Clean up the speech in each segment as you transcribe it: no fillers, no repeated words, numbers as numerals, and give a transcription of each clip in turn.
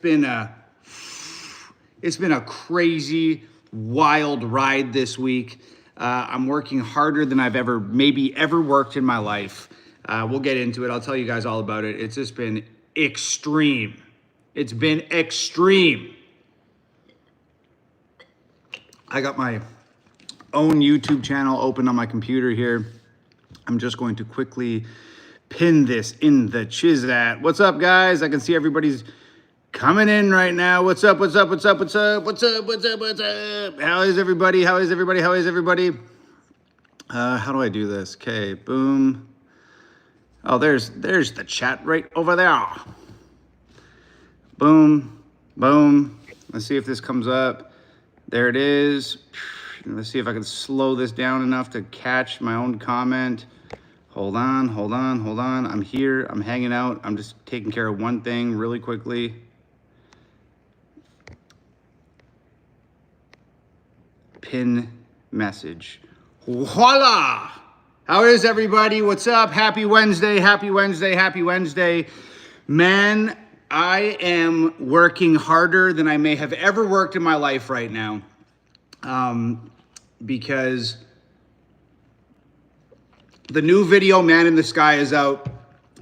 been a it's been a crazy, wild ride this week. I'm working harder than I've ever worked in my life. We'll get into it. I'll tell you guys all about it. It's just been extreme. It's been extreme. I got my own YouTube channel open on my computer here. I'm just going to quickly pin this in the chat. What's up, guys? I can see everybody's coming in right now. What's up? What's up? What's up? What's up? What's up? What's up? What's up? How is everybody? How is everybody? How is everybody? How do I do this? Okay, boom. Oh, there's the chat right over there. Boom, boom. Let's see if this comes up. There it is. Let's see if I can slow this down enough to catch my own comment. Hold on, hold on, hold on. I'm here, I'm hanging out. I'm just taking care of one thing really quickly. Pin message. Voila! How is everybody? What's up? Happy Wednesday, happy Wednesday, happy Wednesday. Man, I am working harder than I may have ever worked in my life right now. Because the new video, Man in the Sky, is out.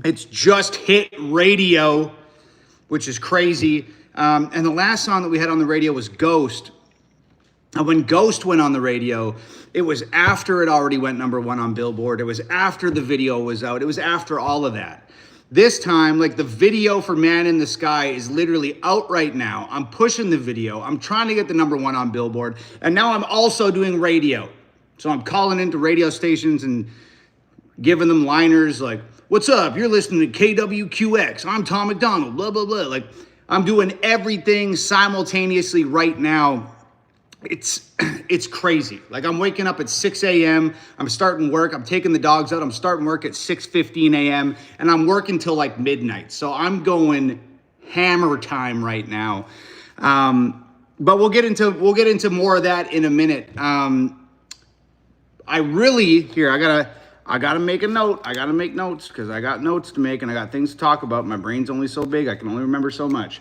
It's just hit radio, which is crazy. And the last song that we had on the radio was Ghost. And when Ghost went on the radio, it was after it already went #1 on Billboard. It was after the video was out. It was after all of that. This time, like, the video for Man in the Sky is literally out right now. I'm pushing the video. I'm trying to get the #1 on Billboard. And now I'm also doing radio. So I'm calling into radio stations and giving them liners like, what's up? You're listening to KWQX. I'm Tom MacDonald, blah, blah, blah. Like, I'm doing everything simultaneously right now. It's crazy. Like, I'm waking up at 6 a.m. I'm starting work. I'm taking the dogs out. I'm starting work at 6:15 a.m. and I'm working till like midnight. So I'm going hammer time right now. But we'll get into more of that in a minute. I gotta make a note. I gotta make notes because I got notes to make and I got things to talk about. My brain's only so big. I can only remember so much.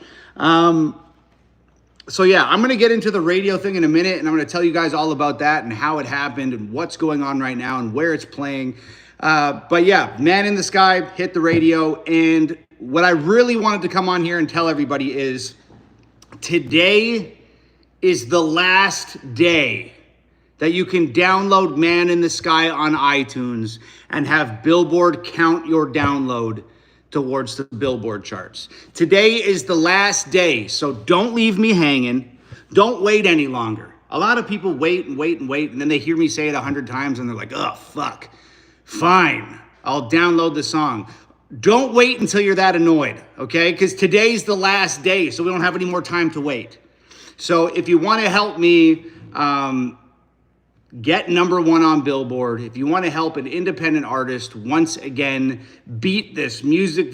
So yeah, I'm going to get into the radio thing in a minute, and I'm going to tell you guys all about that and how it happened and what's going on right now and where it's playing. But yeah, Man in the Sky hit the radio, and what I really wanted to come on here and tell everybody is today is the last day that you can download Man in the Sky on iTunes and have Billboard count your download towards the Billboard charts. Today is the last day, so don't leave me hanging. Don't wait any longer. A lot of people wait and wait and wait, and then they hear me say it 100 times, and they're like, oh, fuck. Fine, I'll download the song. Don't wait until you're that annoyed, okay? Because today's the last day, so we don't have any more time to wait. So if you want to help me get #1 on Billboard, if you want to help an independent artist once again beat this music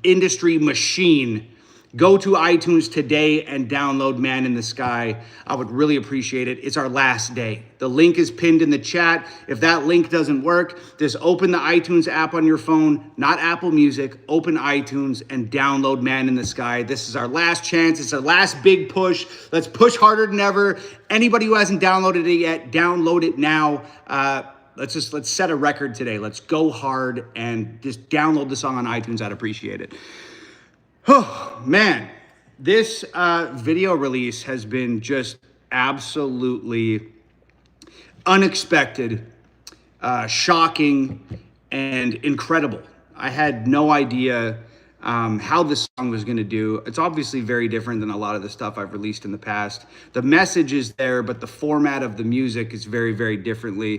industry machine, go to iTunes today and download Man in the Sky. I would really appreciate it. It's our last day. The link is pinned in the chat. If that link doesn't work, just open the iTunes app on your phone, not Apple Music. Open iTunes and download Man in the Sky. This is our last chance. It's our last big push. Let's push harder than ever. Anybody who hasn't downloaded it yet, download it now. Let's set a record today. Let's go hard and just download the song on iTunes. I'd appreciate it. Oh, man, this video release has been just absolutely unexpected, shocking, and incredible. I had no idea how this song was going to do. It's obviously very different than a lot of the stuff I've released in the past. The message is there, but the format of the music is very, very different.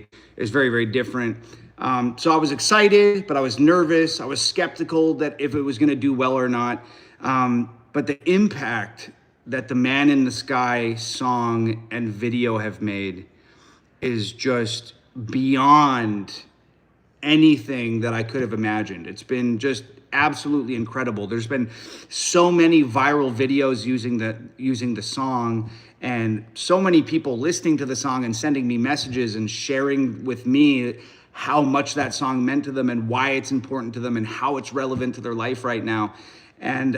So I was excited, but I was nervous. I was skeptical that if it was going to do well or not. But the impact that the Man in the Sky song and video have made is just beyond anything that I could have imagined. It's been just absolutely incredible. There's been so many viral videos using the song, and so many people listening to the song and sending me messages and sharing with me how much that song meant to them and why it's important to them and how it's relevant to their life right now. And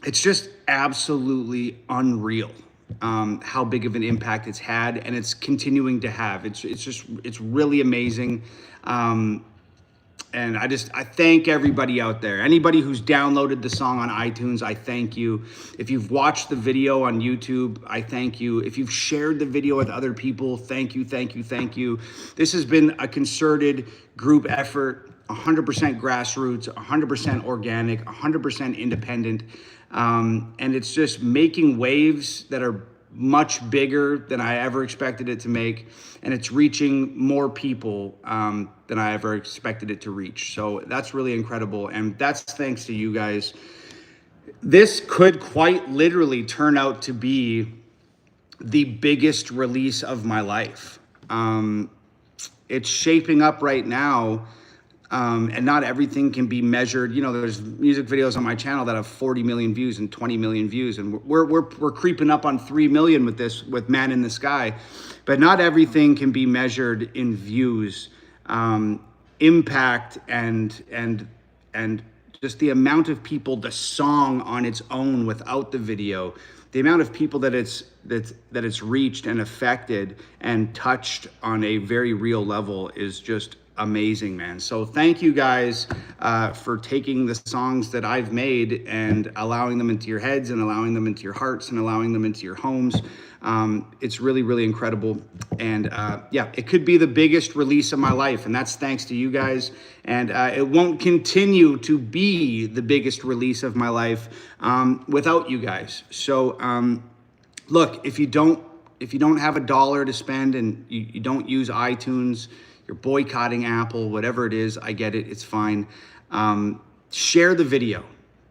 it's just absolutely unreal how big of an impact it's had, and it's continuing to have. It's really amazing. And I thank everybody out there. Anybody who's downloaded the song on iTunes, I thank you. If you've watched the video on YouTube, I thank you. If you've shared the video with other people, thank you, thank you, thank you. This has been a concerted group effort, 100% grassroots, 100% organic, 100% independent. And it's just making waves that are much bigger than I ever expected it to make, and it's reaching more people than I ever expected it to reach. So that's really incredible, and that's thanks to you guys. This could quite literally turn out to be the biggest release of my life. It's shaping up right now. And not everything can be measured. You know, there's music videos on my channel that have 40 million views and 20 million views, and we're creeping up on 3 million with this, with Man in the Sky. But not everything can be measured in views, impact, and just the amount of people, the song on its own without the video, the amount of people that it's reached and affected and touched on a very real level is just amazing, man. So thank you guys for taking the songs that I've made and allowing them into your heads and allowing them into your hearts and allowing them into your homes. It's really, really incredible. And yeah, it could be the biggest release of my life, and that's thanks to you guys. And it won't continue to be the biggest release of my life without you guys. So look, if you don't have $1 to spend and you don't use iTunes, you're boycotting Apple, whatever it is, I get it, it's fine. Share the video.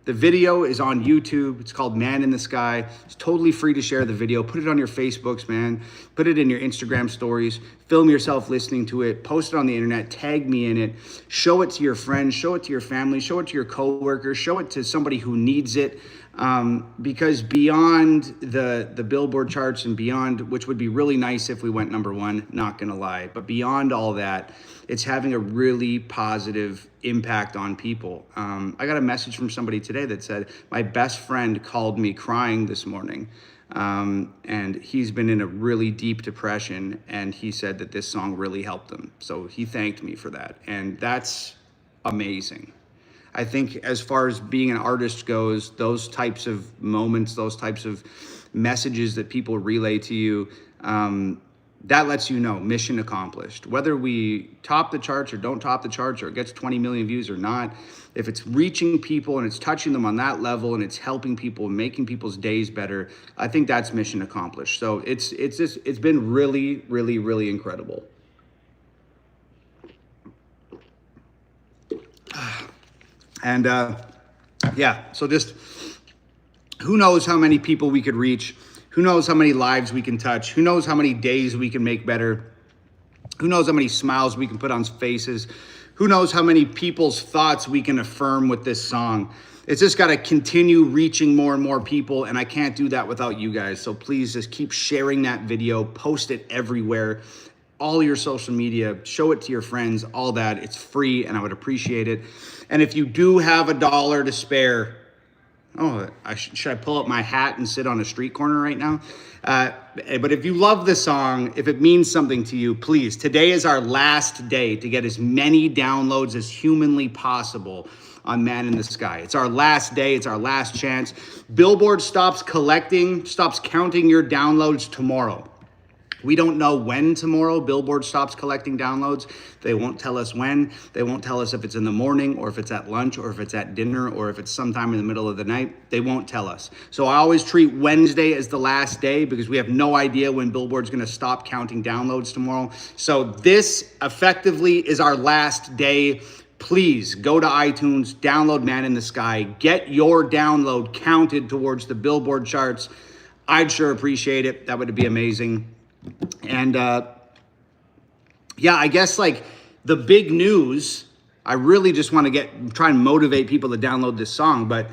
The video is on YouTube. It's called Man in the Sky. It's totally free to share the video. Put it on your Facebooks, man. Put it in your Instagram stories. Film yourself listening to it. Post it on the internet. Tag me in it. Show it to your friends. Show it to your family. Show it to your coworkers. Show it to somebody who needs it. Because beyond the Billboard charts and beyond, which would be really nice if we went #1, not gonna lie, but beyond all that, it's having a really positive impact on people. I got a message from somebody today that said, my best friend called me crying this morning, and he's been in a really deep depression, and he said that this song really helped him. So he thanked me for that, and that's amazing. I think as far as being an artist goes, those types of moments, those types of messages that people relay to you, that lets you know mission accomplished. Whether we top the charts or don't top the charts, or it gets 20 million views or not, if it's reaching people and it's touching them on that level and it's helping people and making people's days better, I think that's mission accomplished. So it's been really, really, really incredible. And yeah, so just who knows how many people we could reach. Who knows how many lives we can touch? Who knows how many days we can make better? Who knows how many smiles we can put on faces? Who knows how many people's thoughts we can affirm with this song? It's just got to continue reaching more and more people, and I can't do that without you guys. So please just keep sharing that video, post it everywhere, all your social media, show it to your friends, all that. It's free, and I would appreciate it. And if you do have $1 to spare, should I pull up my hat and sit on a street corner right now? But if you love the song, if it means something to you, please, today is our last day to get as many downloads as humanly possible on Man in the Sky. It's our last day. It's our last chance. Billboard stops counting your downloads tomorrow. We don't know when tomorrow Billboard stops collecting downloads. They won't tell us when. They won't tell us if it's in the morning or if it's at lunch or if it's at dinner or if it's sometime in the middle of the night. They won't tell us. So I always treat Wednesday as the last day because we have no idea when Billboard's going to stop counting downloads tomorrow. So this effectively is our last day. Please go to iTunes, download Man in the Sky, get your download counted towards the Billboard charts. I'd sure appreciate it. That would be amazing. And yeah, I guess like the big news, I really just want to try and motivate people to download this song. But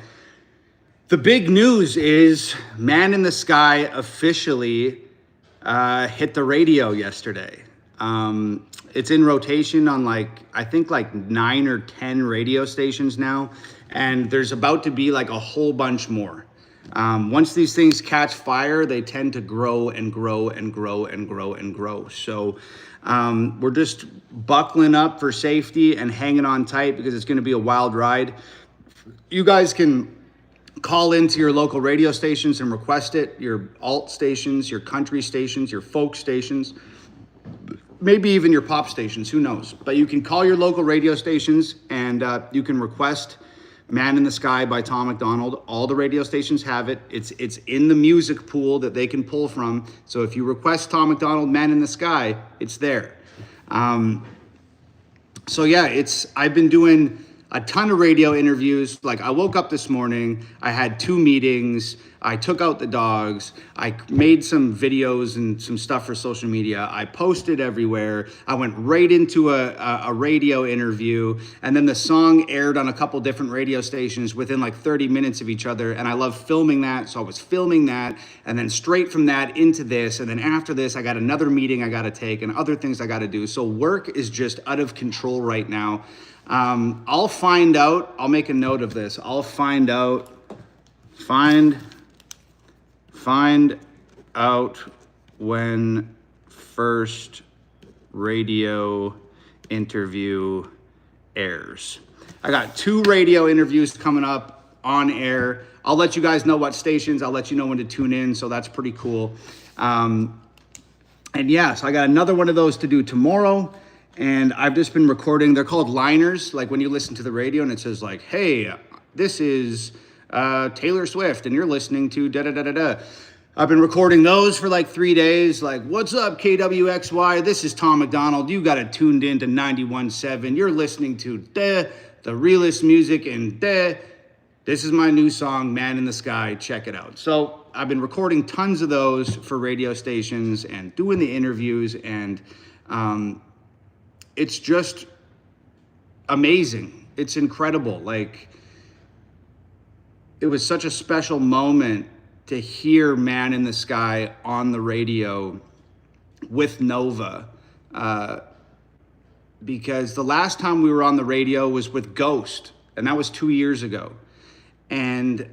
the big news is Man in the Sky officially hit the radio yesterday. It's in rotation on I think 9 or 10 radio stations now. And there's about to be like a whole bunch more. Once these things catch fire, they tend to grow and grow and grow and grow and grow. So we're just buckling up for safety and hanging on tight because it's going to be a wild ride. You guys can call into your local radio stations and request it, your alt stations, your country stations, your folk stations, maybe even your pop stations, who knows? But you can call your local radio stations and you can request Man in the Sky by Tom MacDonald. All the radio stations have it. It's in the music pool that they can pull from. So if you request Tom MacDonald, Man in the Sky, it's there. So yeah, I've been doing a ton of radio interviews. Like, I woke up this morning, I had 2 meetings, I took out the dogs, I made some videos and some stuff for social media, I posted everywhere, I went right into a radio interview, and then the song aired on a couple different radio stations within like 30 minutes of each other, and I love filming that, so I was filming that, and then straight from that into this, and then after this, I got another meeting I gotta take, and other things I gotta do. So work is just out of control right now. I'll find out, I'll make a note of this. I'll find out when first radio interview airs. I got 2 radio interviews coming up on air. I'll let you guys know what stations, I'll let you know when to tune in, so that's pretty cool. And yeah, so I got another one of those to do tomorrow. And I've just been recording, they're called liners, like when you listen to the radio and it says like, hey, this is Taylor Swift and you're listening to da-da-da-da-da. I've been recording those for like 3 days, like, what's up, KWXY? This is Tom MacDonald. You got it tuned in to 91.7. You're listening to the realest music, and this is my new song, Man in the Sky. Check it out. So I've been recording tons of those for radio stations and doing the interviews, and it's just amazing. It's incredible. Like, it was such a special moment to hear Man in the Sky on the radio with Nova. Because the last time we were on the radio was with Ghost, and that was 2 years ago. And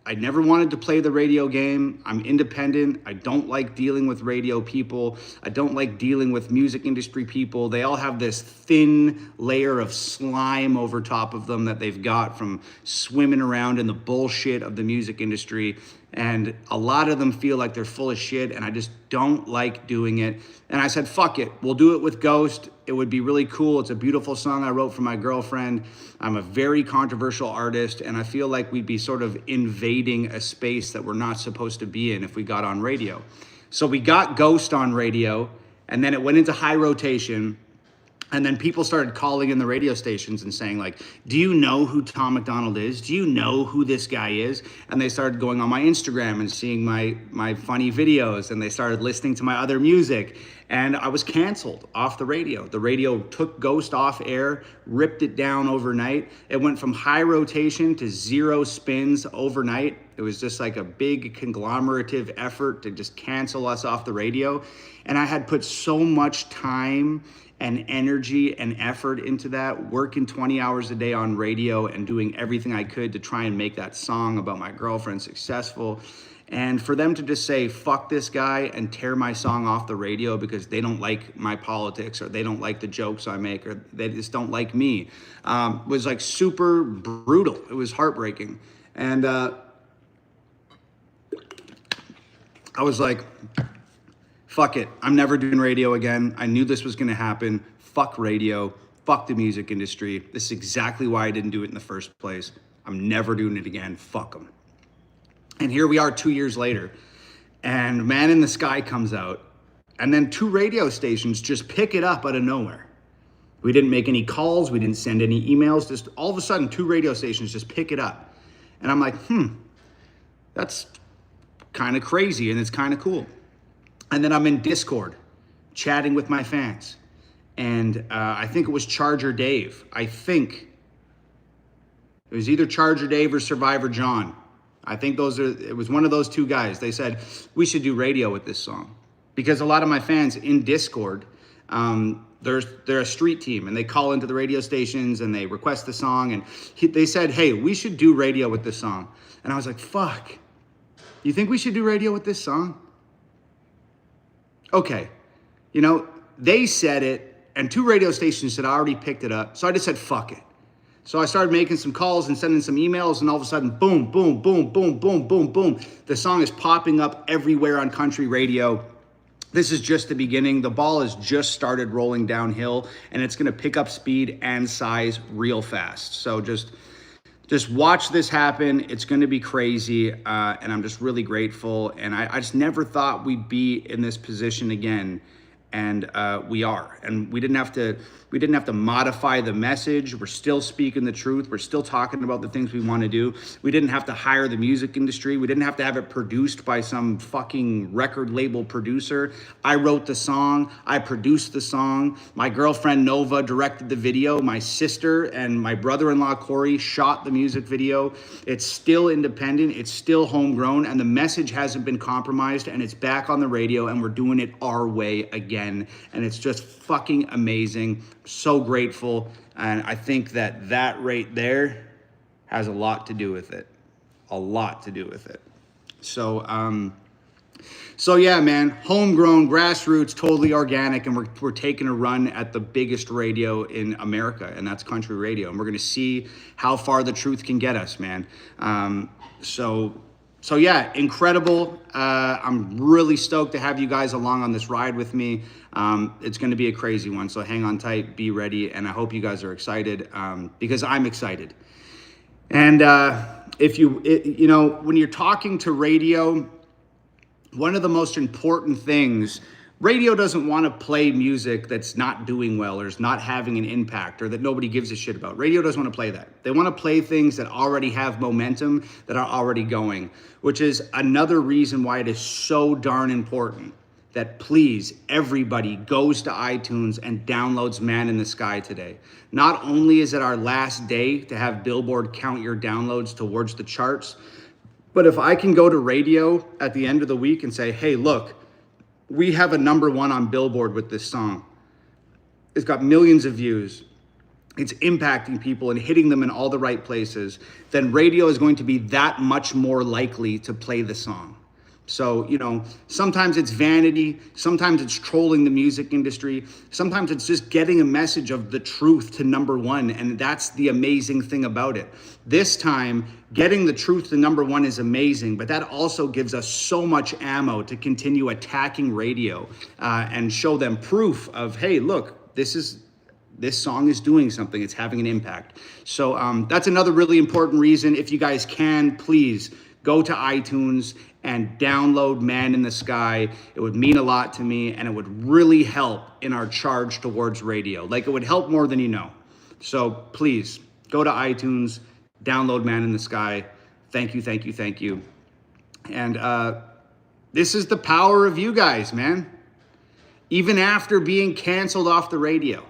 I never wanted to play the radio game. I'm independent. I don't like dealing with radio people. I don't like dealing with music industry people. They all have this thin layer of slime over top of them that they've got from swimming around in the bullshit of the music industry. And a lot of them feel like they're full of shit, and I just don't like doing it. And I said, fuck it. We'll do it with Ghost. It would be really cool. It's a beautiful song I wrote for my girlfriend. I'm a very controversial artist, and I feel like we'd be sort of invading a space that we're not supposed to be in if we got on radio. So we got Ghost on radio, and then it went into high rotation. And then people started calling in the radio stations and saying, like, do you know who Tom MacDonald is? Do you know who this guy is? And they started going on my Instagram and seeing my funny videos, and they started listening to my other music. And I was canceled off the radio. The radio took Ghost off air, ripped it down overnight. It went from high rotation to 0 spins overnight. It was just like a big conglomerative effort to just cancel us off the radio. And I had put so much time and energy and effort into that, working 20 hours a day on radio and doing everything I could to try and make that song about my girlfriend successful. And for them to just say, fuck this guy, and tear my song off the radio because they don't like my politics, or they don't like the jokes I make, or they just don't like me, was like super brutal. It was heartbreaking. And I was like, fuck it. I'm never doing radio again. I knew this was going to happen. Fuck radio. Fuck the music industry. This is exactly why I didn't do it in the first place. I'm never doing it again. Fuck them. And here we are 2 years later, and Man in the Sky comes out, and then 2 radio stations just pick it up out of nowhere. We didn't make any calls. We didn't send any emails. Just all of a sudden, 2 radio stations just pick it up. And I'm like, that's kind of crazy, and it's kind of cool. And then I'm in Discord chatting with my fans. And I think it was Charger Dave. I think it was either Charger Dave or Survivor John. I think it was one of those 2 guys. They said, we should do radio with this song. Because a lot of my fans in Discord they're a street team, and they call into the radio stations and they request the song, and they said, hey, we should do radio with this song. And I was like, fuck, you think we should do radio with this song? Okay, they said it, and 2 radio stations had already picked it up, so I just said, fuck it. So I started making some calls and sending some emails, and all of a sudden, boom, boom, boom, boom, boom, boom, boom. The song is popping up everywhere on country radio. This is just the beginning. The ball has just started rolling downhill, and it's going to pick up speed and size real fast. So just watch this happen. It's going to be crazy, and I'm just really grateful. And I just never thought we'd be in this position again. And we are, and we didn't have to modify the message. We're still speaking the truth. We're still talking about the things we want to do. We didn't have to hire the music industry. We didn't have to have it produced by some fucking record label producer. I wrote the song. I produced the song. My girlfriend Nova directed the video. My sister and my brother-in-law Corey shot the music video. It's still independent. It's still homegrown, and the message hasn't been compromised, and it's back on the radio, and we're doing it our way again. And it's just fucking amazing. So grateful. And I think that right there has a lot to do with it. A lot to do with it. So yeah, man, homegrown, grassroots, totally organic, and we're taking a run at the biggest radio in America, and that's country radio. And we're going to see how far the truth can get us, man. So yeah, incredible. I'm really stoked to have you guys along on this ride with me. It's going to be a crazy one, so hang on tight, be ready, and I hope you guys are excited, because I'm excited. And when you're talking to radio, one of the most important things, radio doesn't want to play music that's not doing well or is not having an impact or that nobody gives a shit about. Radio doesn't want to play that. They want to play things that already have momentum, that are already going, which is another reason why it is so darn important that please, everybody goes to iTunes and downloads Man in the Sky today. Not only is it our last day to have Billboard count your downloads towards the charts, but if I can go to radio at the end of the week and say, hey, look, we have a #1 on Billboard with this song. It's got millions of views. It's impacting people and hitting them in all the right places. Then radio is going to be that much more likely to play the song. So, sometimes it's vanity. Sometimes it's trolling the music industry. Sometimes it's just getting a message of the truth to #1. And that's the amazing thing about it. This time, getting the truth to #1 is amazing, but that also gives us so much ammo to continue attacking radio and show them proof of, hey, look, this song is doing something. It's having an impact. So that's another really important reason. If you guys can, please go to iTunes and download Man in the Sky. It would mean a lot to me, and it would really help in our charge towards radio. Like, it would help more than you know. So please go to iTunes, download Man in the Sky. Thank you, thank you, thank you. And this is the power of you guys, man. Even after being canceled off the radio,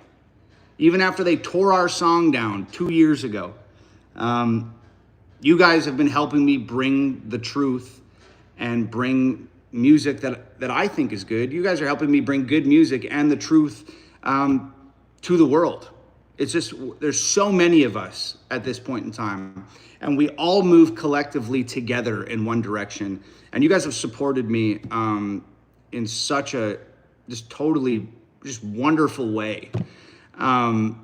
even after they tore our song down 2 years ago, you guys have been helping me bring the truth and bring music that I think is good. You guys are helping me bring good music and the truth to the world. It's just, there's so many of us at this point in time, and we all move collectively together in one direction. And you guys have supported me in such a just wonderful way that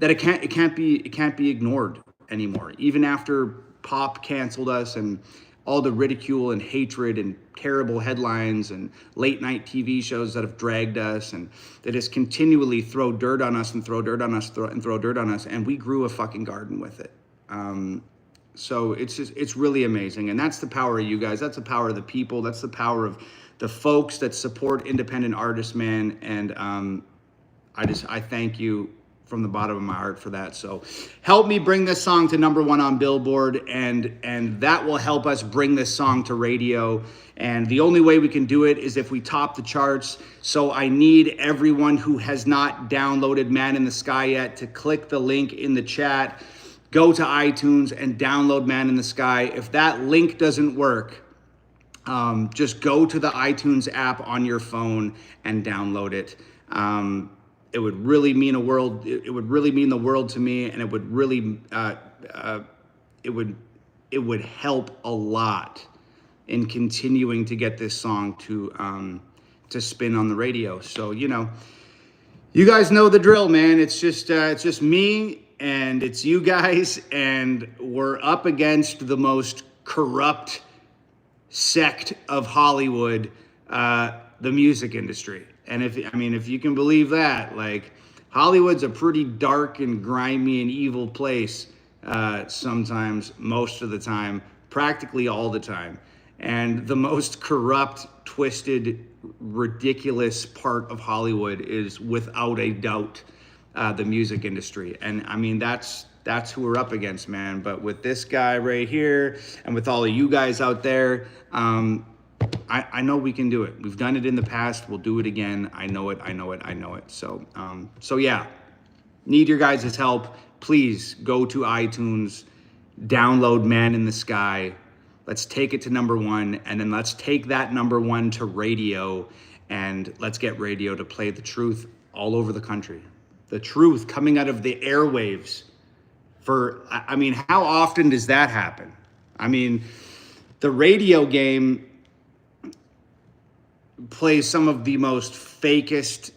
it can't be ignored anymore. Even after pop canceled us and all the ridicule and hatred and terrible headlines and late night TV shows that have dragged us and that just continually throw dirt on us and throw dirt on us and throw dirt on us, and we grew a fucking garden with it. So it's really amazing. And that's the power of you guys. That's the power of the people. That's the power of the folks that support independent artists, man. And I thank you from the bottom of my heart for that. So help me bring this song to #1 on Billboard, and that will help us bring this song to radio. And the only way we can do it is if we top the charts. So I need everyone who has not downloaded Man in the Sky yet to click the link in the chat, go to iTunes and download Man in the Sky. If that link doesn't work, just go to the iTunes app on your phone and download it. it would really mean it would really mean the world to me, and it would really it would help a lot in continuing to get this song to spin on the radio. So, you know, you guys know the drill, man. It's just me and it's you guys, and we're up against the most corrupt sect of Hollywood, the music industry. And if you can believe that, like, Hollywood's a pretty dark and grimy and evil place, sometimes, most of the time, practically all the time. And the most corrupt, twisted, ridiculous part of Hollywood is, without a doubt, the music industry. And I mean, that's who we're up against, man. But with this guy right here, and with all of you guys out there, I know we can do it. We've done it in the past. We'll do it again. I know it. So, so yeah, need your guys' help. Please go to iTunes, download Man in the Sky. Let's take it to #1, and then let's take that #1 to radio, and let's get radio to play the truth all over the country. The truth coming out of the airwaves. I mean, how often does that happen? I mean, the radio game plays some of the most fakest,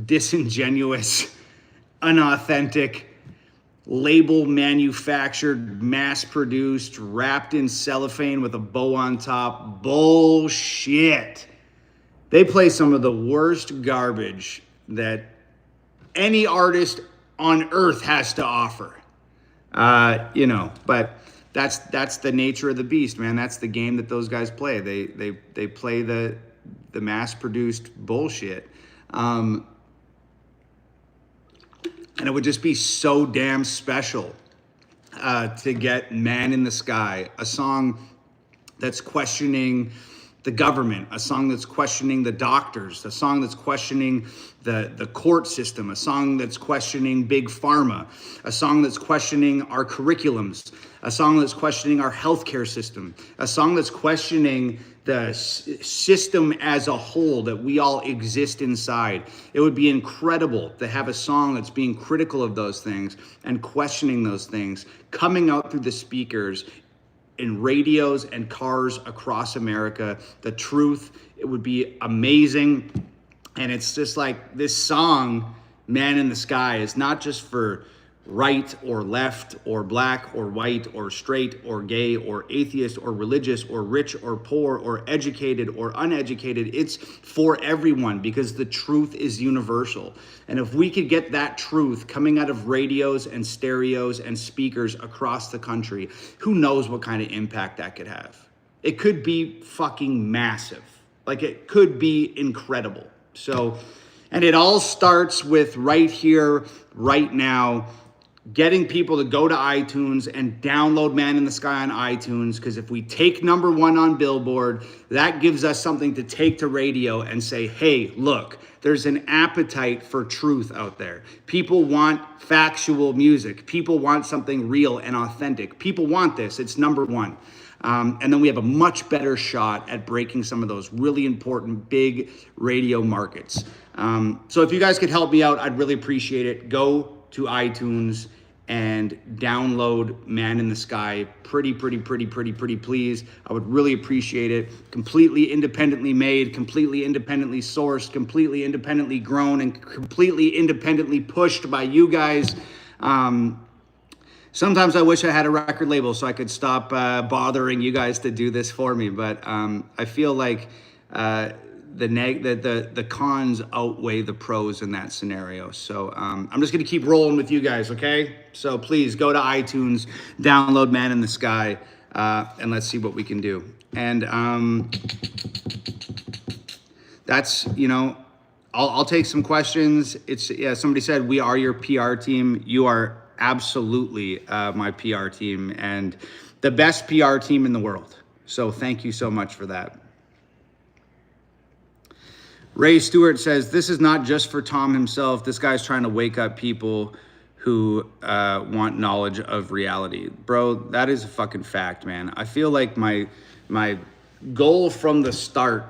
disingenuous, unauthentic, label manufactured, mass produced, wrapped in cellophane with a bow on top bullshit. They play some of the worst garbage that any artist on earth has to offer. You know, but that's the nature of the beast, man. That's the game that those guys play. They play the mass produced bullshit. And it would just be so damn special to get Man in the Sky, a song that's questioning the government, a song that's questioning the doctors, a song that's questioning the court system, a song that's questioning big pharma, a song that's questioning our curriculums, a song that's questioning our healthcare system, a song that's questioning the system as a whole that we all exist inside. It would be incredible to have a song that's being critical of those things and questioning those things coming out through the speakers in radios and cars across America. The truth, it would be amazing. And it's just like, this song, Man in the Sky, is not just for right or left or black or white or straight or gay or atheist or religious or rich or poor or educated or uneducated. It's for everyone, because the truth is universal. And if we could get that truth coming out of radios and stereos and speakers across the country, who knows what kind of impact that could have. It could be fucking massive. Like, it could be incredible. So, and it all starts with right here, right now, getting people to go to iTunes and download Man in the Sky on iTunes, because if we take #1 on Billboard, that gives us something to take to radio and say, hey, look, there's an appetite for truth out there. People want factual music. People want something real and authentic. People want this. It's #1. And then we have a much better shot at breaking some of those really important big radio markets. So if you guys could help me out, I'd really appreciate it. Go to iTunes and download Man in the Sky. Pretty please. I would really appreciate it. Completely independently made, completely independently sourced, completely independently grown, and completely independently pushed by you guys. Sometimes I wish I had a record label so I could stop bothering you guys to do this for me, but I feel like the cons outweigh the pros in that scenario. So I'm just gonna keep rolling with you guys, okay? So please go to iTunes, download Man in the Sky, and let's see what we can do. And that's, you know, I'll take some questions. Somebody said, we are your PR team. You are absolutely my PR team, and the best PR team in the world. So thank you so much for that. Ray Stewart says, this is not just for Tom himself. This guy's trying to wake up people who want knowledge of reality. Bro, that is a fucking fact, man. I feel like my goal from the start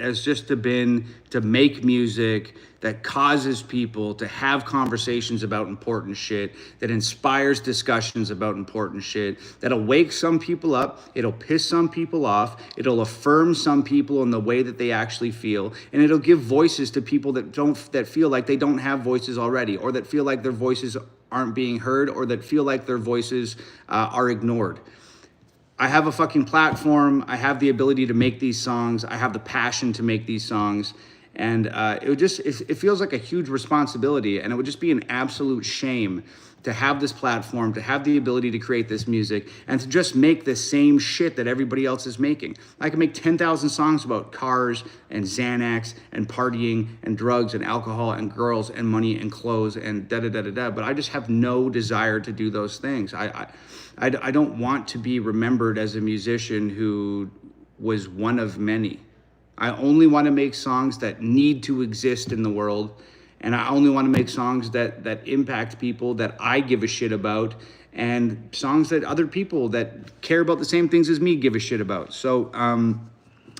has just been to make music that causes people to have conversations about important shit, that inspires discussions about important shit, that'll wake some people up, it'll piss some people off, it'll affirm some people in the way that they actually feel, and it'll give voices to people that feel like they don't have voices already, or that feel like their voices aren't being heard, or that feel like their voices are ignored. I have a fucking platform. I have the ability to make these songs. I have the passion to make these songs. And it feels like a huge responsibility. And it would just be an absolute shame to have this platform, to have the ability to create this music, and to just make the same shit that everybody else is making. I can make 10,000 songs about cars and Xanax and partying and drugs and alcohol and girls and money and clothes and da-da-da-da-da, but I just have no desire to do those things. I don't want to be remembered as a musician who was one of many. I only want to make songs that need to exist in the world, and I only want to make songs that impact people that I give a shit about, and songs that other people that care about the same things as me give a shit about. So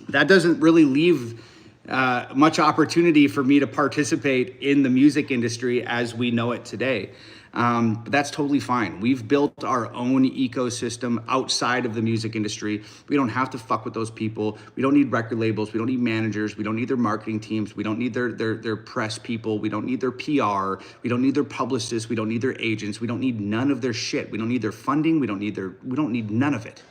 that doesn't really leave much opportunity for me to participate in the music industry as we know it today. But that's totally fine. We've built our own ecosystem outside of the music industry. We don't have to fuck with those people. We don't need record labels. We don't need managers. We don't need their marketing teams. We don't need their press people. We don't need their PR. We don't need their publicists. We don't need their agents. We don't need none of their shit. We don't need their funding. We don't need none of it.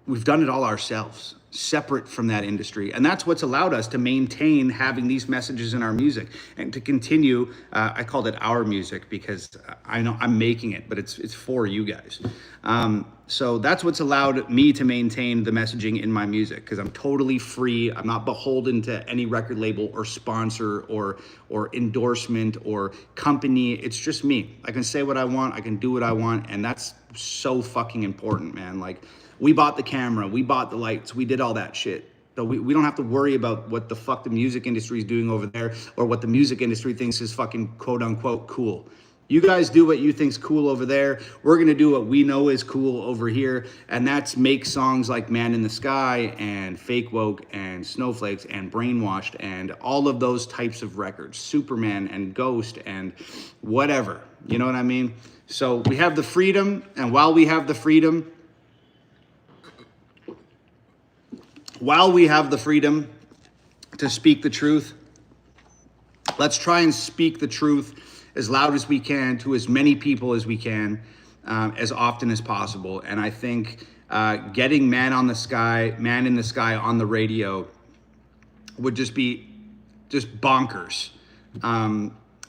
We've done it all ourselves, separate from that industry. And that's what's allowed us to maintain having these messages in our music and to continue. I called it our music because I know I'm making it, but it's for you guys. So that's what's allowed me to maintain the messaging in my music, because I'm totally free. I'm not beholden to any record label or sponsor or endorsement or company. It's just me. I can say what I want. I can do what I want. And that's so fucking important, man. Like, we bought the camera, we bought the lights, we did all that shit. So we don't have to worry about what the fuck the music industry is doing over there, or what the music industry thinks is fucking quote unquote cool. You guys do what you think's cool over there. We're gonna do what we know is cool over here. And that's make songs like Man in the Sky and Fake Woke and Snowflakes and Brainwashed and all of those types of records, Superman and Ghost and whatever, you know what I mean? So we have the freedom, and while we have the freedom to speak the truth, let's try and speak the truth as loud as we can to as many people as we can, as often as possible. And I think getting Man in the Sky on the radio would just be bonkers,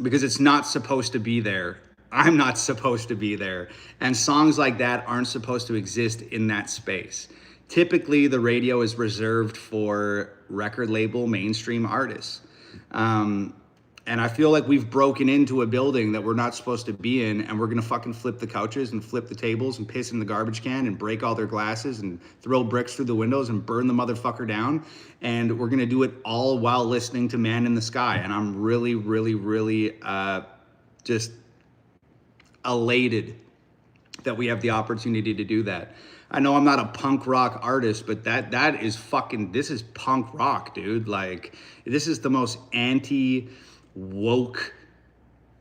because it's not supposed to be there. I'm not supposed to be there. And songs like that aren't supposed to exist in that space. Typically, the radio is reserved for record label mainstream artists. And I feel like we've broken into a building that we're not supposed to be in, and we're gonna fucking flip the couches and flip the tables and piss in the garbage can and break all their glasses and throw bricks through the windows and burn the motherfucker down. And we're gonna do it all while listening to Man in the Sky. And I'm really, really, really just elated that we have the opportunity to do that. I know I'm not a punk rock artist, but that is fucking, this is punk rock, dude. Like, this is the most anti-woke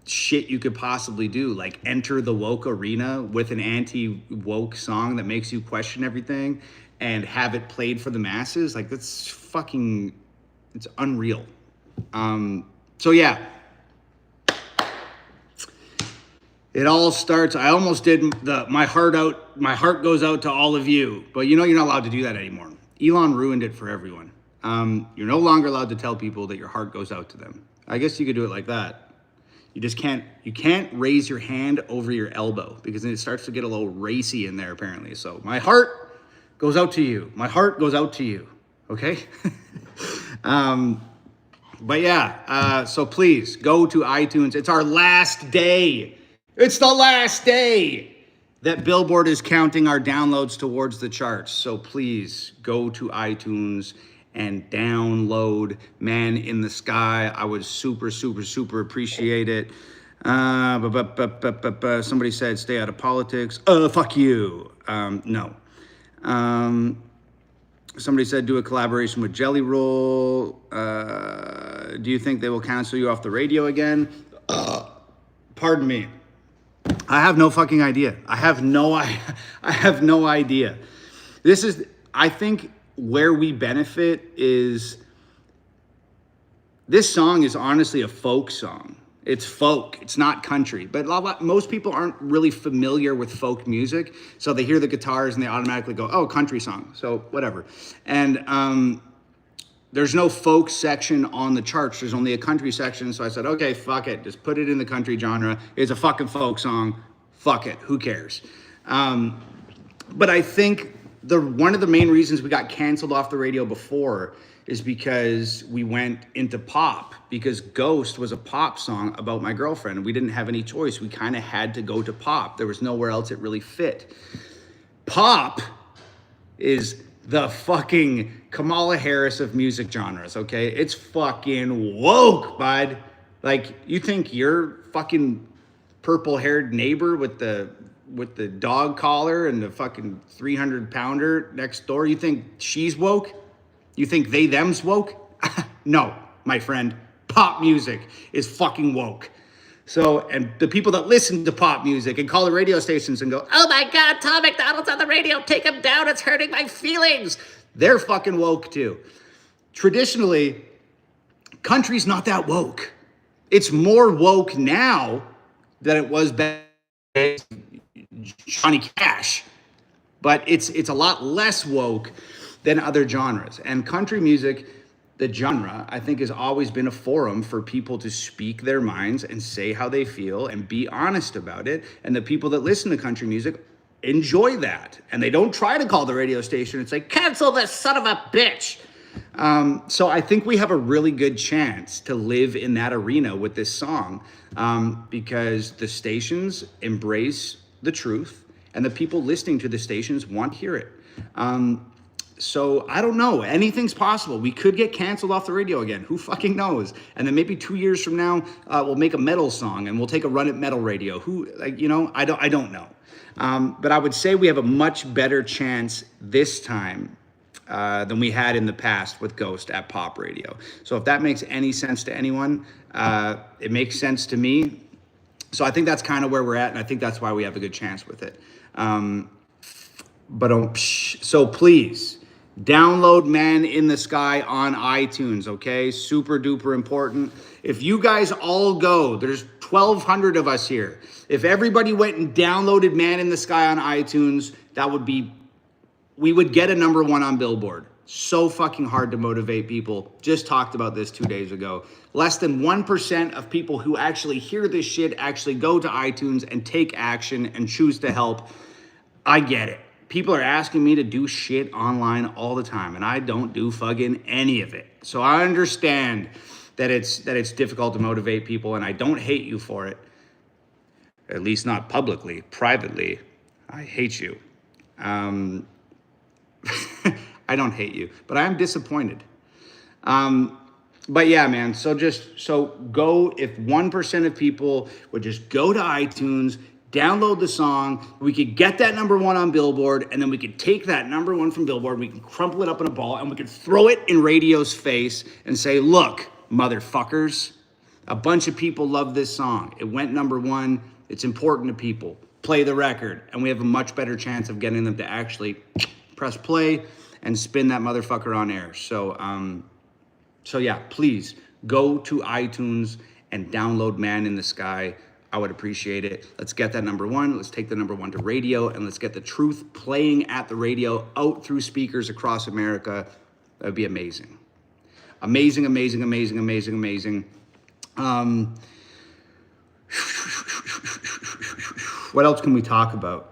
shit you could possibly do. Like, enter the woke arena with an anti-woke song that makes you question everything and have it played for the masses. Like, that's fucking, it's unreal. So yeah. It all starts, I almost did my heart goes out to all of you, but you know you're not allowed to do that anymore. Elon ruined it for everyone. You're no longer allowed to tell people that your heart goes out to them. I guess you could do it like that. You can't raise your hand over your elbow, because then it starts to get a little racy in there apparently. So my heart goes out to you. My heart goes out to you, okay? But yeah, so please go to iTunes. It's our last day. It's the last day that Billboard is counting our downloads towards the charts. So please go to iTunes and download Man in the Sky. I would super, super, super appreciate it. Somebody said stay out of politics. Fuck you. No. Somebody said do a collaboration with Jelly Roll. Do you think they will cancel you off the radio again? Pardon me. I have no fucking idea. I have no idea. This is, I think where we benefit is, this song is honestly a folk song. It's folk, it's not country. But most people aren't really familiar with folk music. So they hear the guitars and they automatically go, oh, country song. So whatever. And there's no folk section on the charts. There's only a country section. So I said, okay, fuck it. Just put it in the country genre. It's a fucking folk song. Fuck it. Who cares? But I think one of the main reasons we got canceled off the radio before is because we went into pop, because Ghost was a pop song about my girlfriend and we didn't have any choice. We kind of had to go to pop. There was nowhere else it really fit. Pop is the fucking Kamala Harris of music genres, okay? It's fucking woke, bud. Like, you think your fucking purple-haired neighbor with the dog collar and the fucking 300-pounder next door, you think she's woke? You think they them's woke? No, my friend. Pop music is fucking woke. So, and the people that listen to pop music and call the radio stations and go, oh my God, Tom MacDonald's on the radio, take him down, it's hurting my feelings. They're fucking woke too. Traditionally, country's not that woke. It's more woke now than it was back in Johnny Cash. But it's a lot less woke than other genres. And country music, the genre, I think has always been a forum for people to speak their minds and say how they feel and be honest about it. And the people that listen to country music enjoy that. And they don't try to call the radio station and say, cancel this son of a bitch. So I think we have a really good chance to live in that arena with this song, because the stations embrace the truth and the people listening to the stations want to hear it. So I don't know. Anything's possible. We could get canceled off the radio again. Who fucking knows? And then maybe 2 years from now, we'll make a metal song and we'll take a run at metal radio. I don't know. But I would say we have a much better chance this time than we had in the past with Ghost at pop radio. So if that makes any sense to anyone, it makes sense to me. So I think that's kind of where we're at, and I think that's why we have a good chance with it. So please, download Man in the Sky on iTunes, okay? Super duper important. If you guys all go, there's 1,200 of us here. If everybody went and downloaded Man in the Sky on iTunes, we would get a #1 on Billboard. So fucking hard to motivate people. Just talked about this 2 days ago. Less than 1% of people who actually hear this shit actually go to iTunes and take action and choose to help. I get it. People are asking me to do shit online all the time, and I don't do fucking any of it. So I understand that it's difficult to motivate people, and I don't hate you for it. At least not publicly. Privately, I hate you. I don't hate you, but I am disappointed. But yeah, man, so go, if 1% of people would just go to iTunes, download the song, we could get that #1 on Billboard, and then we could take that #1 from Billboard, we can crumple it up in a ball, and we could throw it in radio's face and say, look, motherfuckers, a bunch of people love this song. It went #1. It's important to people. Play the record. And we have a much better chance of getting them to actually press play and spin that motherfucker on air. So yeah, please go to iTunes and download Man in the Sky. I would appreciate it. Let's get that #1. Let's take the #1 to radio, and let's get the truth playing at the radio out through speakers across America. That would be amazing. Amazing, amazing, amazing, amazing, amazing. What else can we talk about?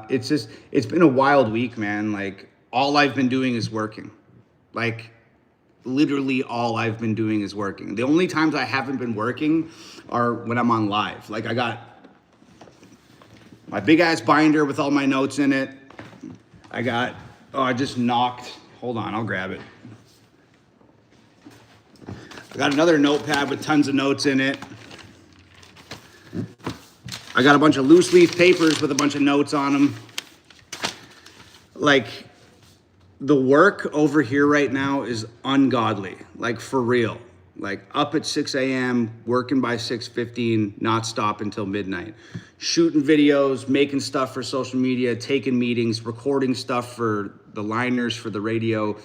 It's been a wild week, man. Like, all I've been doing is working. Like, literally all I've been doing is working. The only times I haven't been working are when I'm on live. Like, I got my big ass binder with all my notes in it. I just knocked. Hold on, I'll grab it. I got another notepad with tons of notes in it. I got a bunch of loose leaf papers with a bunch of notes on them. Like, the work over here right now is ungodly, like for real. Like up at 6 a.m., working by 6:15, not stop until midnight. Shooting videos, making stuff for social media, taking meetings, recording stuff for the liners, for the radio,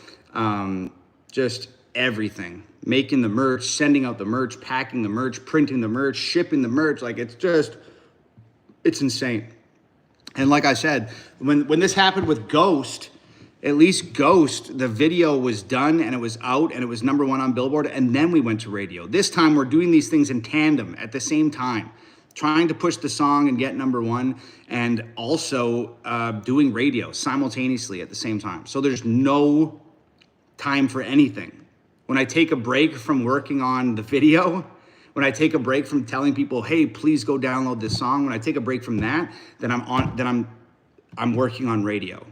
just everything. Making the merch, sending out the merch, packing the merch, printing the merch, shipping the merch. Like it's insane. And like I said, when this happened with Ghost, at least Ghost, the video was done and it was out and it was #1 on Billboard, and then we went to radio. This time we're doing these things in tandem at the same time, trying to push the song and get #1, and also doing radio simultaneously at the same time. So there's no time for anything. When I take a break from working on the video, when I take a break from telling people, hey, please go download this song, when I take a break from that, then I'm working on radio.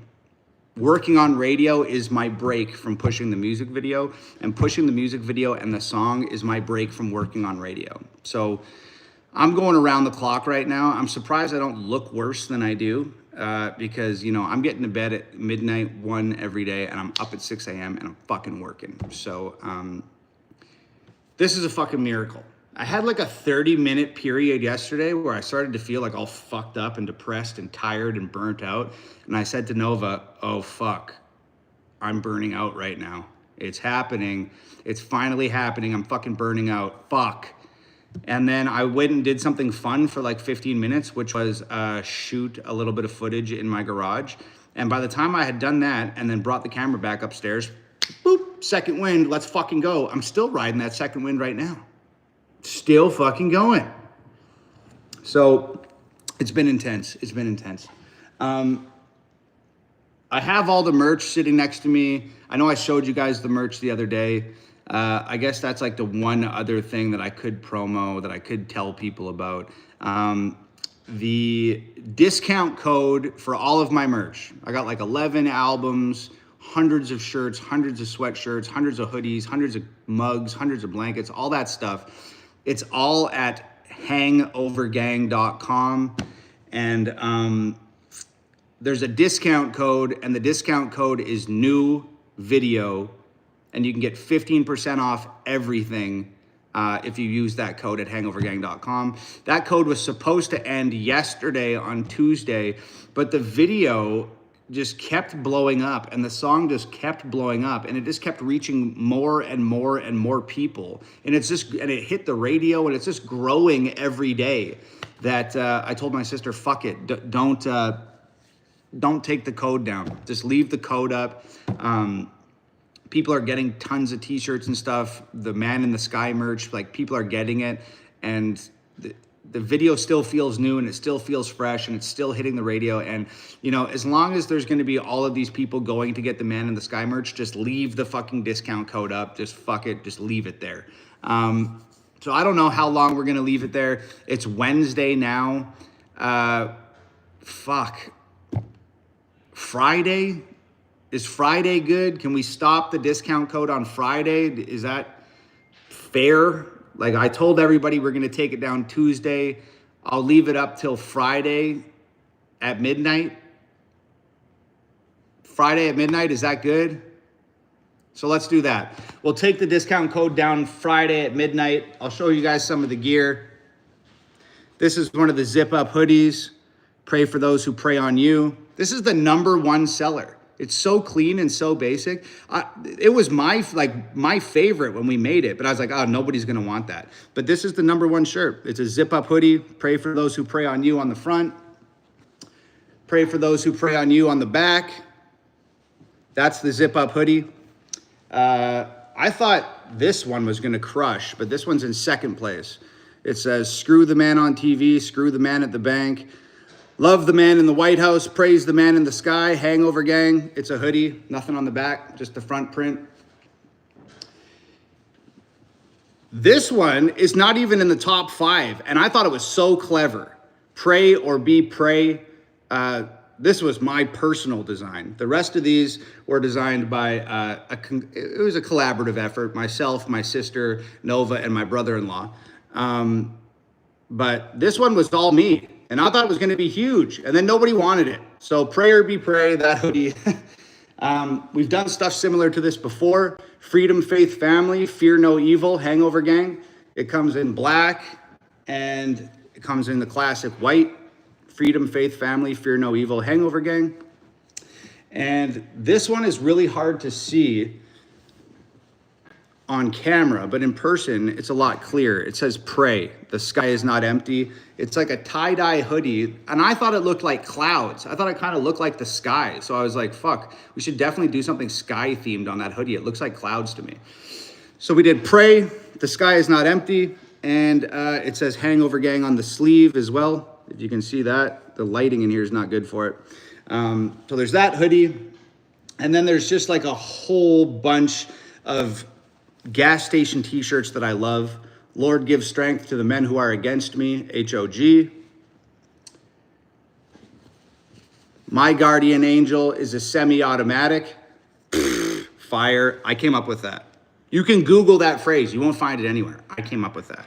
Working on radio is my break from pushing the music video, and pushing the music video and the song is my break from working on radio. So I'm going around the clock right now. I'm surprised I don't look worse than I do, because, you know, I'm getting to bed at midnight, 1 every day, and I'm up at 6 a.m. and I'm fucking working. So this is a fucking miracle. I had like a 30-minute period yesterday where I started to feel like all fucked up and depressed and tired and burnt out. And I said to Nova, oh, fuck, I'm burning out right now. It's happening. It's finally happening. I'm fucking burning out. Fuck. And then I went and did something fun for like 15 minutes, which was shoot a little bit of footage in my garage. And by the time I had done that and then brought the camera back upstairs, boop, second wind, let's fucking go. I'm still riding that second wind right now. Still fucking going. So it's been intense. It's been intense. I have all the merch sitting next to me. I know I showed you guys the merch the other day. I guess that's like the one other thing that I could promo, that I could tell people about. The discount code for all of my merch. I got like 11 albums, hundreds of shirts, hundreds of sweatshirts, hundreds of hoodies, hundreds of mugs, hundreds of blankets, all that stuff. It's all at hangovergang.com, and there's a discount code, and the discount code is new video, and you can get 15% off everything if you use that code at hangovergang.com. That code was supposed to end yesterday on Tuesday, but the video just kept blowing up, and the song just kept blowing up, and it just kept reaching more and more and more people, and it hit the radio, and it's just growing every day. That I told my sister, fuck it, don't take the code down, just leave the code up. People are getting tons of t-shirts and stuff, the Man in the Sky merch, like people are getting it, and the video still feels new, and it still feels fresh, and it's still hitting the radio. And, you know, as long as there's going to be all of these people going to get the Man in the Sky merch, just leave the fucking discount code up. Just fuck it. Just leave it there. So I don't know how long we're going to leave it there. It's Wednesday now. Fuck. Friday? Is Friday good? Can we stop the discount code on Friday? Is that fair? Like, I told everybody we're going to take it down Tuesday. I'll leave it up till Friday at midnight. Friday at midnight, is that good? So let's do that. We'll take the discount code down Friday at midnight. I'll show you guys some of the gear. This is one of the zip-up hoodies. Pray for those who pray on you. This is the #1 seller. It's so clean and so basic. It was my favorite when we made it, but I was like, oh, nobody's gonna want that. But this is the #1 shirt. It's a zip-up hoodie. Pray for those who pray on you on the front. Pray for those who pray on you on the back. That's the zip-up hoodie. I thought this one was gonna crush, but this one's in second place. It says, screw the man on TV, screw the man at the bank. Love the man in the White House, praise the man in the sky, hangover gang. It's a hoodie, nothing on the back, just the front print. This one is not even in the top 5, and I thought it was so clever. Pray or be pray. This was my personal design. The rest of these were designed by, it was a collaborative effort, myself, my sister, Nova, and my brother-in-law. But this one was all me. And I thought it was going to be huge, and then nobody wanted it. So pray or be pray, that hoodie. We've done stuff similar to this before. Freedom, Faith, Family, Fear No Evil, Hangover Gang. It comes in black and it comes in the classic white. Freedom, Faith, Family, Fear No Evil, Hangover Gang. And this one is really hard to see on camera, but in person, it's a lot clearer. It says pray, the sky is not empty. It's like a tie-dye hoodie, and I thought it looked like clouds. I thought it kind of looked like the sky. So I was like, fuck, we should definitely do something sky-themed on that hoodie. It looks like clouds to me. So we did pray, the sky is not empty, and it says Hangover Gang on the sleeve as well. If you can see that, the lighting in here is not good for it. So there's that hoodie, and then there's just like a whole bunch of gas station t-shirts that I love. Lord, give strength to the men who are against me, HOG. My guardian angel is a semi-automatic. Fire. I came up with that. You can Google that phrase. You won't find it anywhere. I came up with that.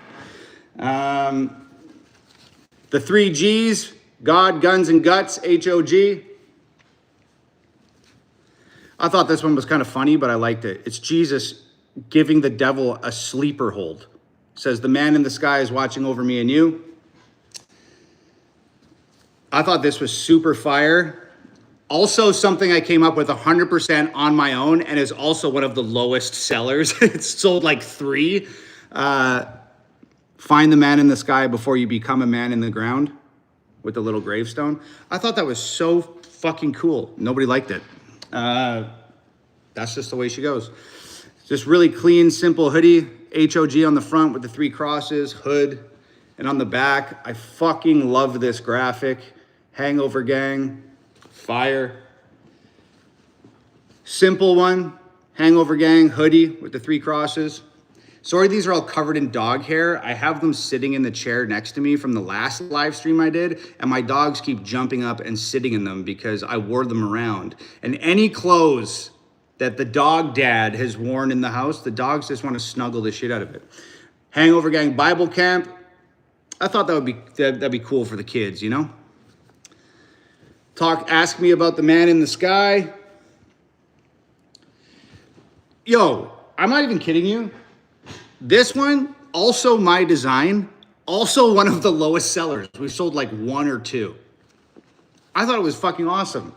The 3 G's, God, Guns, and Guts, HOG. I thought this one was kind of funny, but I liked it. It's Jesus giving the devil a sleeper hold. It says, the man in the sky is watching over me and you. I thought this was super fire. Also something I came up with 100% on my own and is also one of the lowest sellers. It's sold like 3. Find the man in the sky before you become a man in the ground, with the little gravestone. I thought that was so fucking cool. Nobody liked it. That's just the way she goes. Just really clean, simple hoodie. HOG on the front with the 3 crosses, hood. And on the back, I fucking love this graphic. Hangover Gang, fire. Simple one, Hangover Gang hoodie with the 3 crosses. Sorry, these are all covered in dog hair. I have them sitting in the chair next to me from the last live stream I did, and my dogs keep jumping up and sitting in them because I wore them around. And any clothes that the dog dad has worn in the house, the dogs just want to snuggle the shit out of it. Hangover Gang Bible Camp. I thought that'd be cool for the kids, you know? Ask me about the man in the sky. Yo, I'm not even kidding you. This one, also my design, also one of the lowest sellers. We sold like 1 or 2. I thought it was fucking awesome.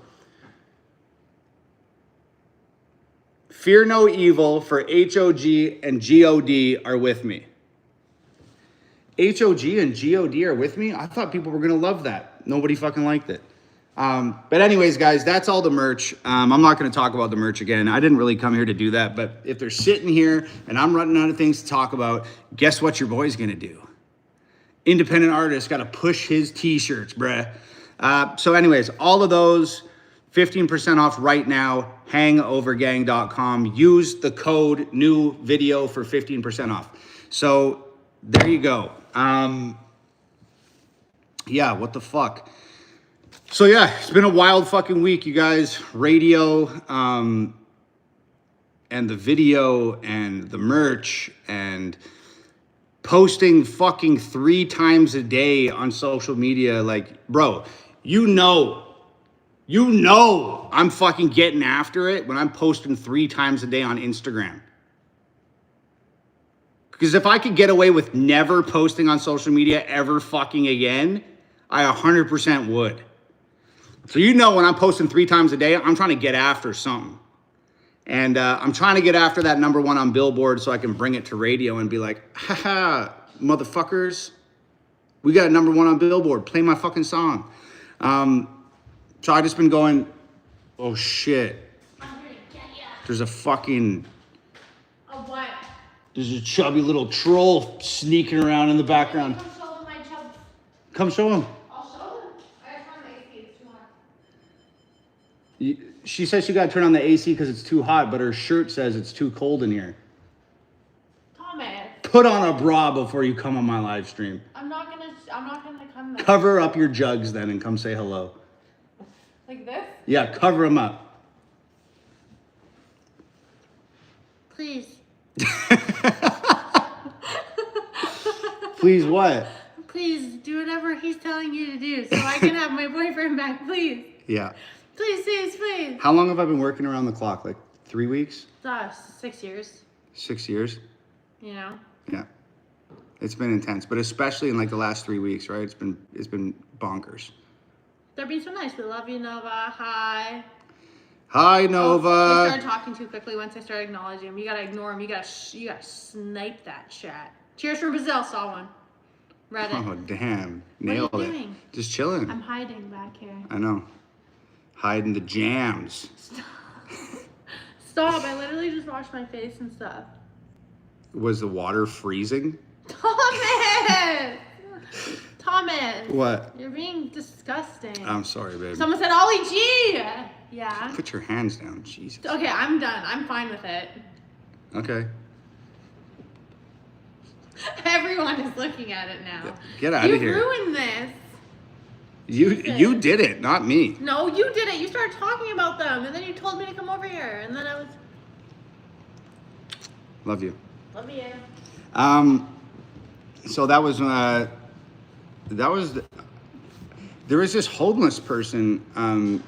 Fear no evil, for HOG and GOD are with me. HOG and GOD are with me? I thought people were going to love that. Nobody fucking liked it. But anyways, guys, that's all the merch. I'm not going to talk about the merch again. I didn't really come here to do that. But if they're sitting here and I'm running out of things to talk about, guess what your boy's going to do? Independent artist got to push his t-shirts, bruh. So anyways, all of those, 15% off right now, hangovergang.com. Use the code new video for 15% off. So there you go. Yeah, what the fuck? So yeah, it's been a wild fucking week, you guys. Radio, and the video and the merch and posting fucking 3 times a day on social media. Like, bro, you know I'm fucking getting after it when I'm posting 3 times a day on Instagram. Because if I could get away with never posting on social media ever fucking again, I 100% would. So you know when I'm posting 3 times a day, I'm trying to get after something. And I'm trying to get after that #1 on Billboard so I can bring it to radio and be like, haha, motherfuckers, we got a #1 on Billboard. Play my fucking song. So I just been going, oh shit. I'm gonna get ya. There's a fucking... A what? There's a chubby little troll sneaking around in the background. Come show them my chub. Come show him. I'll show them. I gotta turn on the AC, it's too hot. She says she got to turn on the AC because it's too hot, but her shirt says it's too cold in here. Thomas. Put on a bra before you come on my live stream. I'm not gonna come there. Cover up your jugs then and come say hello. Like this? Yeah, cover them up. Please. Please what? Please do whatever he's telling you to do so I can have my boyfriend back, please. Yeah. Please, please, please. How long have I been working around the clock? Like 3 weeks? 6 years. 6 years? You know? Yeah. It's been intense, but especially in like the last 3 weeks, right? It's been bonkers. They're being so nice. We love you, Nova. Hi. Hi, Nova. Oh, they started talking too quickly once I started acknowledging him. You gotta ignore him. You gotta snipe that chat. Cheers from Brazil. Saw one. Read it. Oh, damn. What are Nailed you it. doing? Just chilling. I'm hiding back here. I know. Hiding the jams. Stop. I literally just washed my face and stuff. Was the water freezing? Thomas! Thomas! What? You're being disgusting. I'm sorry, babe. Someone said Ollie G! Yeah. Put your hands down, Jesus. Okay, I'm done. I'm fine with it. Okay. Everyone is looking at it now. Get out of here. You ruined this. You did it, not me. No, you did it. You started talking about them, and then you told me to come over here, and then I was... Love you. Love you. So there was this homeless person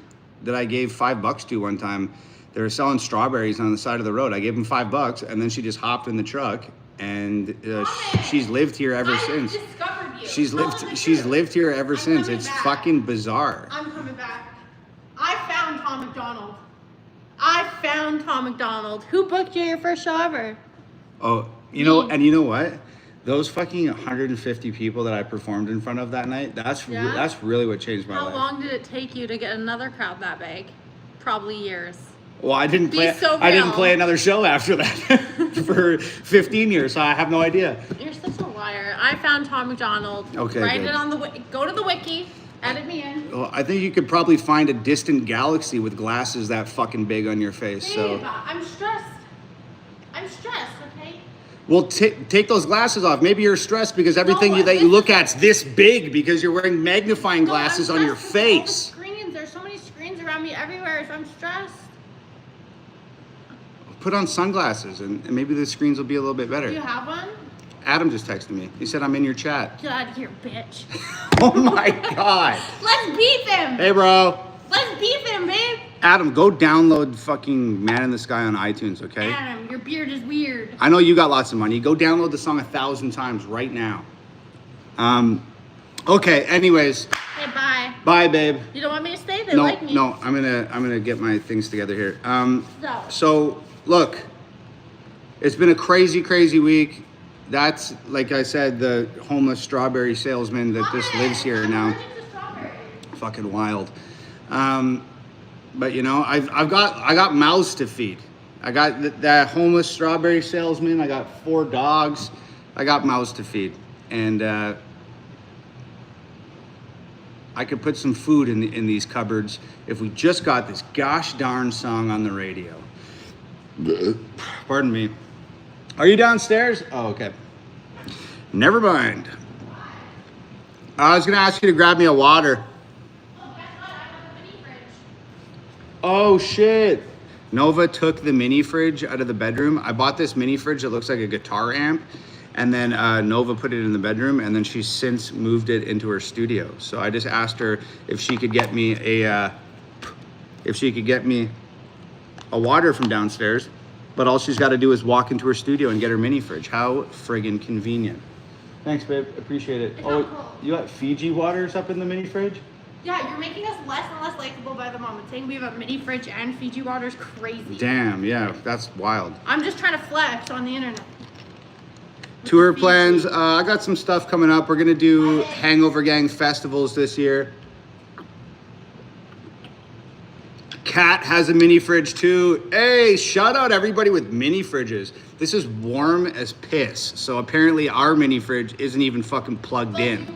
that I gave $5 to one time. They were selling strawberries on the side of the road. I gave them $5, and then she just hopped in the truck, and she's lived here ever since. I discovered you. She's lived here ever since. coming It's back. fucking bizarre. I'm coming back. I found Tom MacDonald. I found Tom MacDonald. Who booked you your first show ever? Oh, you know, and you know what? Those fucking 150 people that I performed in front of that night, that's really what changed my How life. long did it take you to get another crowd that big? Probably years. Well, I didn't Be so I didn't real. play another show after that for 15 years, so I have no idea. You're such a liar. I found Tom MacDonald. Okay, Write good. it on the go to the wiki. Edit me in. Well, I think you could probably find a distant galaxy with glasses that fucking big on your face. Babe, So, I'm stressed. I'm stressed, okay? well, take those glasses off. Maybe you're stressed because everything No, that you this look at's this big because you're wearing magnifying No, I'm glasses on your stressed because of all the face. screens. There's so many screens around me everywhere, so I'm stressed. Put on sunglasses and maybe the screens will be a little bit Do better. you have one? Adam just texted me. He said I'm in your chat. Get out of here, bitch. Oh my god. Let's beef him. Hey, bro. Let's beef him, babe. Adam, go download fucking Man in the Sky on iTunes, okay? Adam, your beard is weird. I know you got lots of money. Go download the song 1,000 times right now. Okay, anyways. Hey, bye. Bye, babe. You don't want me to stay? They No, like me. no, I'm gonna get my things together here. No. So look, it's been a crazy, crazy week. That's, like I said, the homeless strawberry salesman that just lives here I'm now. allergic to strawberries. Fucking wild. But you know, I got mouths to feed. I got that homeless strawberry salesman. I got 4 dogs. I got mouths to feed, and I could put some food in these cupboards if we just got this gosh darn song on the radio. Pardon me. Are you downstairs? Oh, okay. Never mind. I was gonna ask you to grab me a water. Oh, guess what? I have a mini fridge. Oh shit. Nova took the mini fridge out of the bedroom. I bought this mini fridge that looks like a guitar amp, and then Nova put it in the bedroom, and then she's since moved it into her studio. So I just asked her if she could get me a water from downstairs, but all she's got to do is walk into her studio and get her mini fridge. How friggin' convenient. Thanks, babe. Appreciate it. It's Oh, not cold. you got Fiji waters up in the mini fridge? Yeah, you're making us less and less likable by the moment. Saying we have a mini fridge and Fiji water is crazy. Damn, yeah, that's wild. I'm just trying to flex on the internet. Tour Fiji. plans. I got some stuff coming up. We're gonna do Hangover Gang festivals this year. Kat has a mini fridge too. Hey, shout out everybody with mini fridges. This is warm as piss. So apparently our mini fridge isn't even fucking plugged in.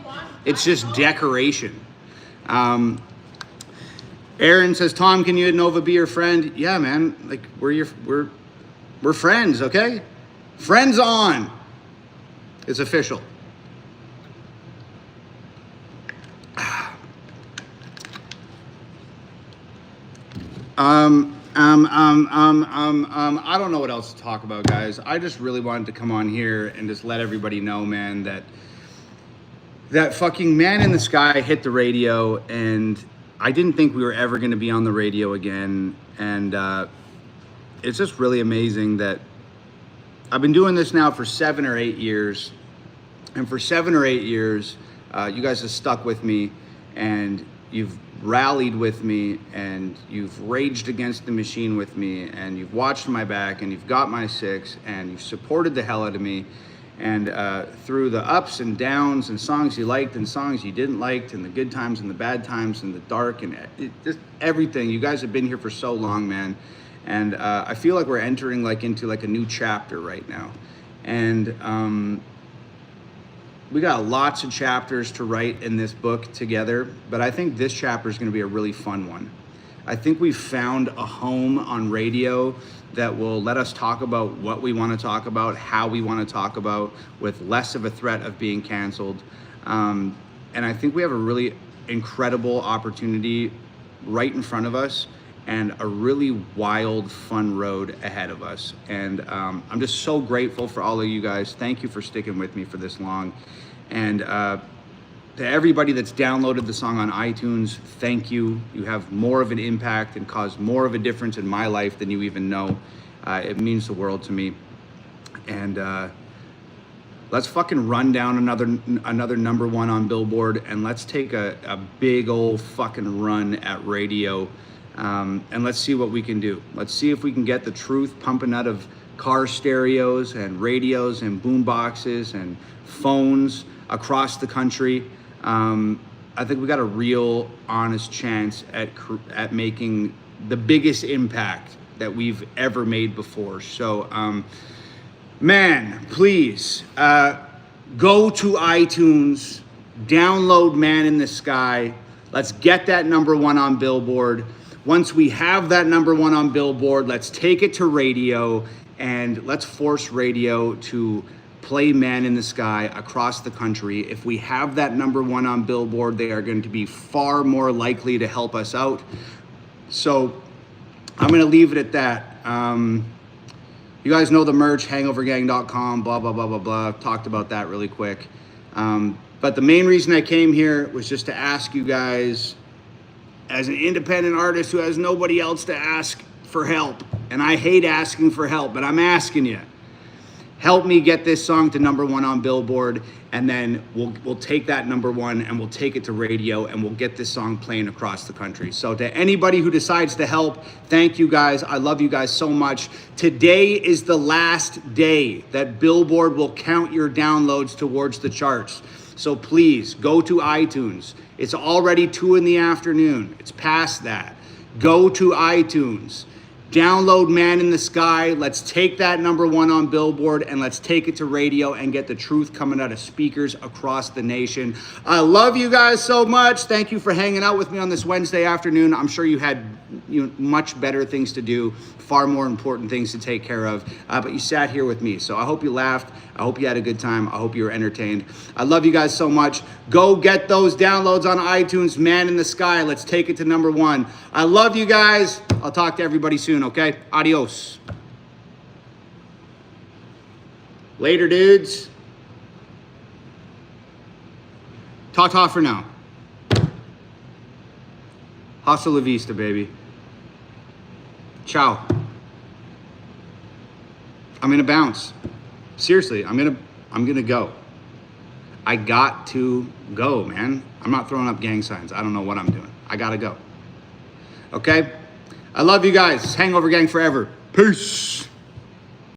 It's just decoration. Aaron says, Tom, can you and Nova be your friend? Yeah, man. Like we're friends, okay? Friends on. It's official. I don't know what else to talk about, guys. I just really wanted to come on here and just let everybody know, man, that fucking Man in the Sky hit the radio, and I didn't think we were ever going to be on the radio again. And it's just really amazing that I've been doing this now for 7 or 8 years. And for 7 or 8 years, you guys have stuck with me, and you've rallied with me, and you've raged against the machine with me, and you've watched my back, and you've got my six, and you've supported the hell out of me. And through the ups and downs, and songs you liked and songs you didn't like, and the good times and the bad times and the dark, and just everything, you guys have been here for so long, man. And I feel like we're entering into a new chapter right now. And we got lots of chapters to write in this book together, but I think this chapter is going to be a really fun one. I think we've found a home on radio that will let us talk about what we want to talk about, how we want to talk about, with less of a threat of being canceled. And I think we have a really incredible opportunity right in front of us, and a really wild, fun road ahead of us. And I'm just so grateful for all of you guys. Thank you for sticking with me for this long. And to everybody that's downloaded the song on iTunes, thank you. You have more of an impact and caused more of a difference in my life than you even know. It means the world to me. And let's fucking run down another #1 on Billboard, and let's take a big old fucking run at radio. And let's see what we can do. Let's see if we can get the truth pumping out of car stereos and radios and boom boxes and phones across the country. I think we got a real honest chance at making the biggest impact that we've ever made before. So, man, please go to iTunes, download Man in the Sky. Let's get that #1 on Billboard. Once we have that #1 on Billboard, let's take it to radio, and let's force radio to play Man in the Sky across the country. If we have that #1 on Billboard, they are going to be far more likely to help us out. So I'm going to leave it at that. You guys know the merch, hangovergang.com, blah, blah, blah, blah, blah. I've talked about that really quick. But the main reason I came here was just to ask you guys, as an independent artist who has nobody else to ask for help, and I hate asking for help, but I'm asking you, help me get this song to #1 on Billboard, and then we'll take that #1 and we'll take it to radio, and we'll get this song playing across the country. So to anybody who decides to help, thank you guys. I love you guys so much. Today is the last day that Billboard will count your downloads towards the charts. So please go to iTunes. It's already 2 in the afternoon. It's past that. Go to iTunes. Download Man in the Sky. Let's take that #1 on Billboard, and let's take it to radio and get the truth coming out of speakers across the nation. I love you guys so much. Thank you for hanging out with me on this Wednesday afternoon. I'm sure you had much better things to do, far more important things to take care of, but you sat here with me. So I hope you laughed. I hope you had a good time. I hope you were entertained. I love you guys so much. Go get those downloads on iTunes, Man in the Sky. Let's take it to #1. I love you guys. I'll talk to everybody soon, okay? Adios. Later, dudes. Ta-ta for now. Hasta la vista, baby. Ciao. I'm gonna bounce. Seriously, I'm gonna go. I got to go, man. I'm not throwing up gang signs. I don't know what I'm doing. I gotta go. Okay? I love you guys. Hangover Gang forever. Peace.